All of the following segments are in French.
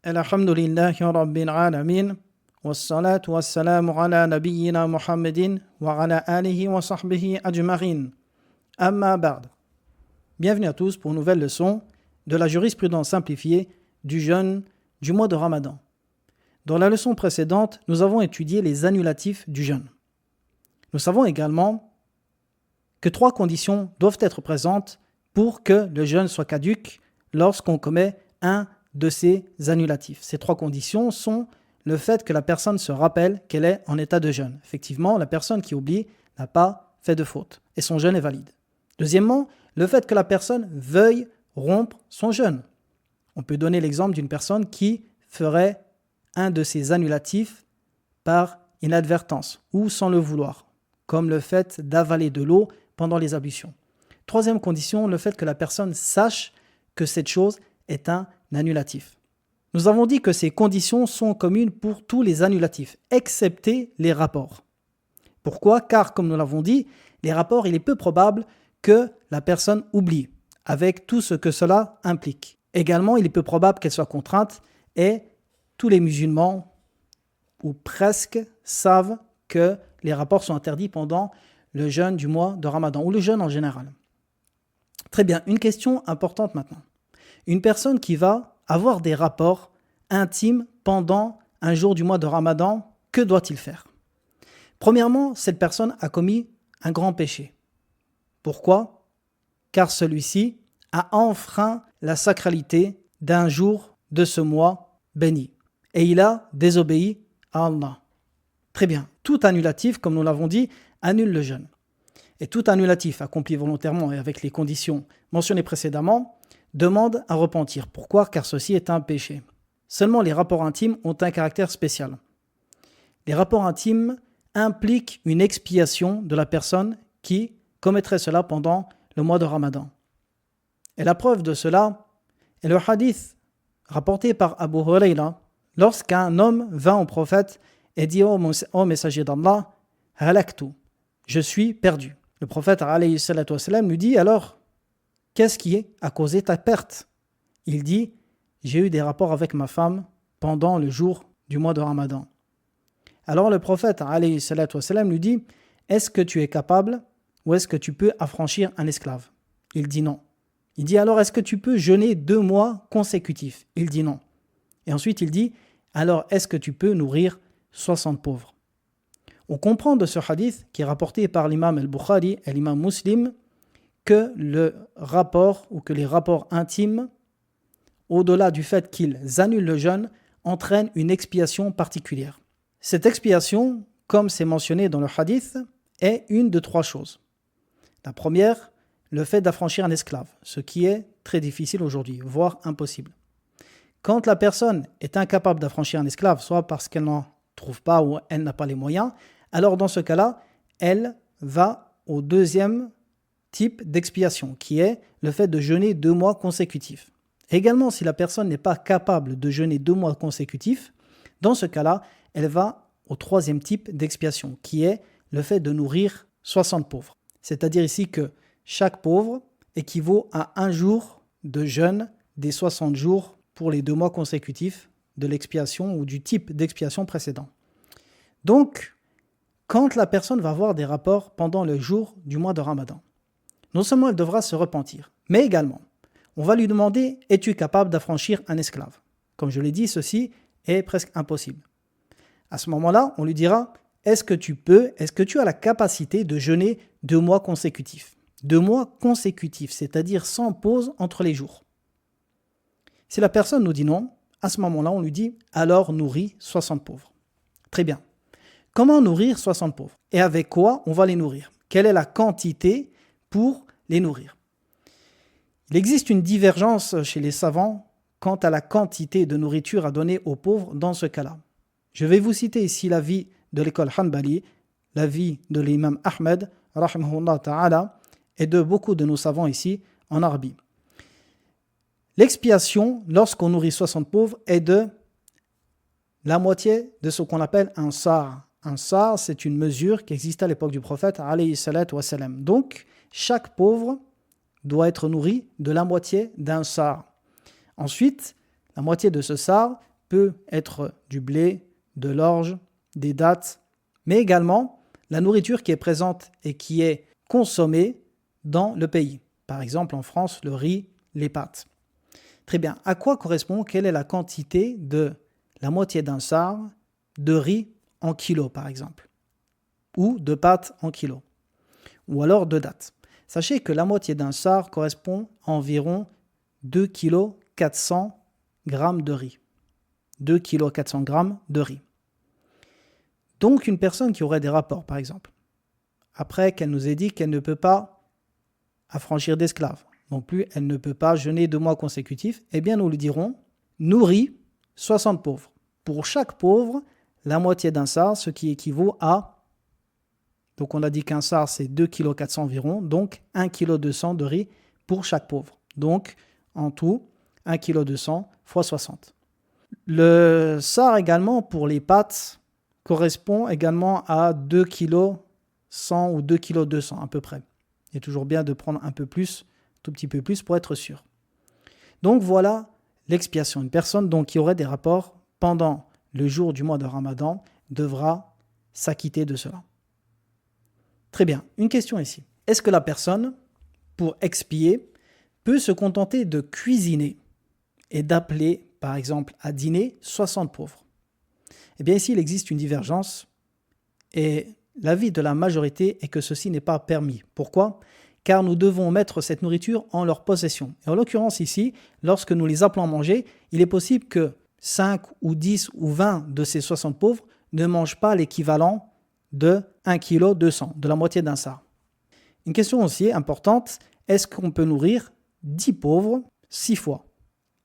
Alhamdulillahi Rabbil Alamin. Wassalatu wassalamu ala nabiyyina Muhammadin wa ala alihi wa sahbihi ajma'in. Amma ba'd. Bienvenue à tous pour une nouvelle leçon de la jurisprudence simplifiée du jeûne du mois de Ramadan. Dans la leçon précédente, nous avons étudié les annulatifs du jeûne. Nous savons également que 3 conditions doivent être présentes pour que le jeûne soit caduc lorsqu'on commet un de ces annulatifs. Ces 3 conditions sont le fait que la personne se rappelle qu'elle est en état de jeûne. Effectivement, la personne qui oublie n'a pas fait de faute et son jeûne est valide. Deuxièmement, le fait que la personne veuille rompre son jeûne. On peut donner l'exemple d'une personne qui ferait un de ces annulatifs par inadvertance ou sans le vouloir, comme le fait d'avaler de l'eau pendant les ablutions. Troisième condition, le fait que la personne sache que cette chose est un annulatif. Nous avons dit que ces conditions sont communes pour tous les annulatifs, excepté les rapports. Pourquoi ? Car, comme nous l'avons dit, les rapports, il est peu probable que la personne oublie, avec tout ce que cela implique. Également, il est peu probable qu'elle soit contrainte et tous les musulmans, ou presque, savent que les rapports sont interdits pendant le jeûne du mois de Ramadan, ou le jeûne en général. Très bien, une question importante maintenant. Une personne qui va avoir des rapports intimes pendant un jour du mois de Ramadan, que doit-il faire ? Premièrement, cette personne a commis un grand péché. Pourquoi ? Car celui-ci a enfreint la sacralité d'un jour de ce mois béni. Et il a désobéi à Allah. Très bien. Tout annulatif, comme nous l'avons dit, annule le jeûne. Et tout annulatif accompli volontairement et avec les conditions mentionnées précédemment demande à repentir. Pourquoi ? Car ceci est un péché. Seulement les rapports intimes ont un caractère spécial. Les rapports intimes impliquent une expiation de la personne qui commettrait cela pendant le mois de Ramadan. Et la preuve de cela est le hadith rapporté par Abu Hurayra lorsqu'un homme vint au prophète et dit ô messager d'Allah, halaktu, je suis perdu. Le prophète alayhi salatu wassalam lui dit alors, qu'est-ce qui a causé ta perte ? Il dit, j'ai eu des rapports avec ma femme pendant le jour du mois de Ramadan. Alors le prophète alayhi salatu wassalam lui dit, est-ce que tu es capable ou est-ce que tu peux affranchir un esclave ? Il dit non. Il dit alors, est-ce que tu peux jeûner 2 mois consécutifs ? Il dit non. Et ensuite il dit, alors est-ce que tu peux nourrir 60 pauvres ? On comprend de ce hadith, qui est rapporté par l'imam al-Bukhari et l'imam Muslim, que le rapport ou que les rapports intimes, au-delà du fait qu'ils annulent le jeûne, entraînent une expiation particulière. Cette expiation, comme c'est mentionné dans le hadith, est une de 3 choses. La première, le fait d'affranchir un esclave, ce qui est très difficile aujourd'hui, voire impossible. Quand la personne est incapable d'affranchir un esclave, soit parce qu'elle n'en trouve pas ou elle n'a pas les moyens, alors dans ce cas-là, elle va au deuxième type d'expiation, qui est le fait de jeûner 2 mois consécutifs. Également, si la personne n'est pas capable de jeûner 2 mois consécutifs, dans ce cas-là, elle va au 3e type d'expiation, qui est le fait de nourrir 60 pauvres. C'est-à-dire ici que chaque pauvre équivaut à 1 jour de jeûne des 60 jours pour les 2 mois consécutifs de l'expiation ou du type d'expiation précédent. Donc, quand la personne va avoir des rapports pendant le jour du mois de Ramadan, non seulement elle devra se repentir, mais également, on va lui demander, es-tu capable d'affranchir un esclave ? Comme je l'ai dit, ceci est presque impossible. À ce moment-là, on lui dira, est-ce que tu as la capacité de jeûner 2 mois consécutifs ? 2 mois consécutifs, c'est-à-dire sans pause entre les jours. Si la personne nous dit non, à ce moment-là, on lui dit, alors nourris 60 pauvres. Très bien. Comment nourrir 60 pauvres ? Et avec quoi on va les nourrir ? Quelle est la quantité pour les nourrir ? Il existe une divergence chez les savants quant à la quantité de nourriture à donner aux pauvres dans ce cas-là. Je vais vous citer ici l'avis de l'école Hanbali, l'avis de l'imam Ahmed, rahimahullah ta'ala, et de beaucoup de nos savants ici en Arabie. L'expiation, lorsqu'on nourrit 60 pauvres, est de la moitié de ce qu'on appelle un sar. Un sar, c'est une mesure qui existait à l'époque du prophète, alayhi salatu wassalam. Donc, chaque pauvre doit être nourri de la moitié d'un sar. Ensuite, la moitié de ce sar peut être du blé, de l'orge, des dattes, mais également la nourriture qui est présente et qui est consommée dans le pays. Par exemple, en France, le riz, les pâtes. Très bien. À quoi correspond, quelle est la quantité de la moitié d'un sar de riz en kilos, par exemple, ou de pâtes en kilos, ou alors de dattes. Sachez que la moitié d'un sar correspond à environ 2 kg 400 grammes de riz. 2 kg 400 grammes de riz. Donc une personne qui aurait des rapports, par exemple, après qu'elle nous ait dit qu'elle ne peut pas affranchir d'esclaves, non plus elle ne peut pas jeûner 2 mois consécutifs, eh bien nous lui dirons, nourrit 60 pauvres. Pour chaque pauvre, la moitié d'un sar, ce qui équivaut à, donc on a dit qu'un sar c'est 2 kg 400 environ, donc 1 kg 200 de riz pour chaque pauvre. Donc en tout, 1 kg 200 fois 60. Le sar également pour les pâtes correspond également à 2 kg 100 ou 2 kg 200 à peu près. Il est toujours bien de prendre un peu plus, tout petit peu plus pour être sûr. Donc voilà l'expiation. Une personne donc, qui aurait des rapports pendant le jour du mois de Ramadan devra s'acquitter de cela. Très bien, une question ici. Est-ce que la personne, pour expier, peut se contenter de cuisiner et d'appeler, par exemple, à dîner 60 pauvres? Eh bien ici, il existe une divergence et l'avis de la majorité est que ceci n'est pas permis. Pourquoi ? Car nous devons mettre cette nourriture en leur possession. Et en l'occurrence ici, lorsque nous les appelons à manger, il est possible que 5 ou 10 ou 20 de ces 60 pauvres ne mangent pas l'équivalent de 1 kg 200, de la moitié d'un sar. Une question aussi importante, est-ce qu'on peut nourrir 10 pauvres 6 fois ?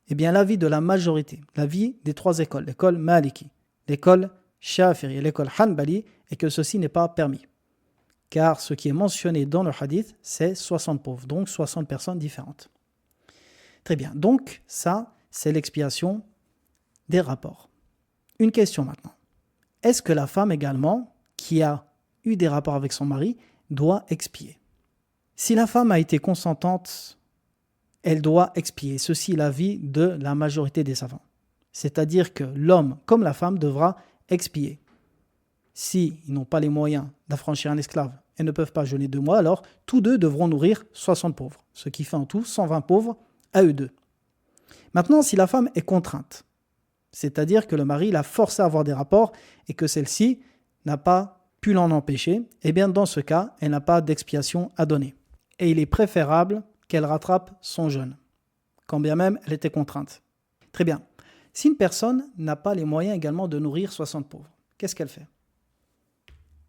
Eh bien l'avis de la majorité, l'avis des 3 écoles, l'école Maliki, l'école Shafiri et l'école Hanbali, est que ceci n'est pas permis. Car ce qui est mentionné dans le hadith, c'est 60 pauvres, donc 60 personnes différentes. Très bien, donc ça, c'est l'expiation des rapports. Une question maintenant. Est-ce que la femme également, qui a eu des rapports avec son mari, doit expier ? Si la femme a été consentante, elle doit expier. Ceci est l'avis de la majorité des savants. C'est-à-dire que l'homme, comme la femme, devra expier. S'ils n'ont pas les moyens d'affranchir un esclave et ne peuvent pas jeûner 2 mois, alors tous deux devront nourrir 60 pauvres, ce qui fait en tout 120 pauvres à eux deux. Maintenant, si la femme est contrainte, c'est-à-dire que le mari l'a forcée à avoir des rapports et que celle-ci n'a pas pu l'en empêcher, eh bien dans ce cas, elle n'a pas d'expiation à donner. Et il est préférable qu'elle rattrape son jeûne, quand bien même elle était contrainte. Très bien. Si une personne n'a pas les moyens également de nourrir 60 pauvres, qu'est-ce qu'elle fait ?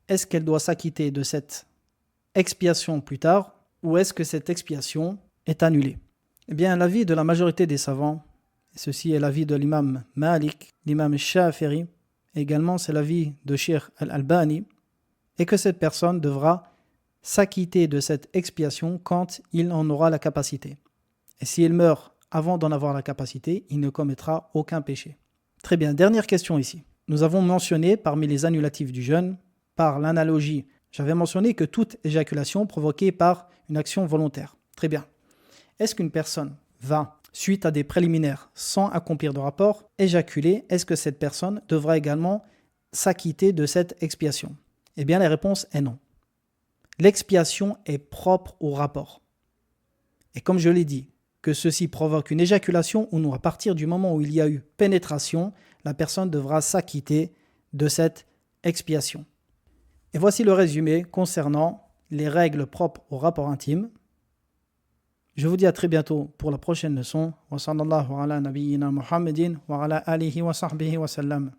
Est-ce qu'elle doit s'acquitter de cette expiation plus tard ou est-ce que cette expiation est annulée ? Eh bien, l'avis de la majorité des savants, et ceci est l'avis de l'imam Malik, l'imam Shafiri, et également c'est l'avis de Cheikh Al-Albani, est que cette personne devra s'acquitter de cette expiation quand il en aura la capacité. Et s'il meurt avant d'en avoir la capacité, il ne commettra aucun péché. Très bien, dernière question ici. Nous avons mentionné parmi les annulatifs du jeûne, par l'analogie, j'avais mentionné que toute éjaculation provoquée par une action volontaire. Très bien. Est-ce qu'une personne va, suite à des préliminaires, sans accomplir de rapport, éjaculer, est-ce que cette personne devra également s'acquitter de cette expiation ? Eh bien, la réponse est non. L'expiation est propre au rapport. Et comme je l'ai dit, que ceci provoque une éjaculation ou non, à partir du moment où il y a eu pénétration, la personne devra s'acquitter de cette expiation. Et voici le résumé concernant les règles propres au rapport intime. Je vous dis à très bientôt pour la prochaine leçon. Wa sallallahu ala nabiyyina Muhammadin wa ala alihi wa sahbihi wa sallam.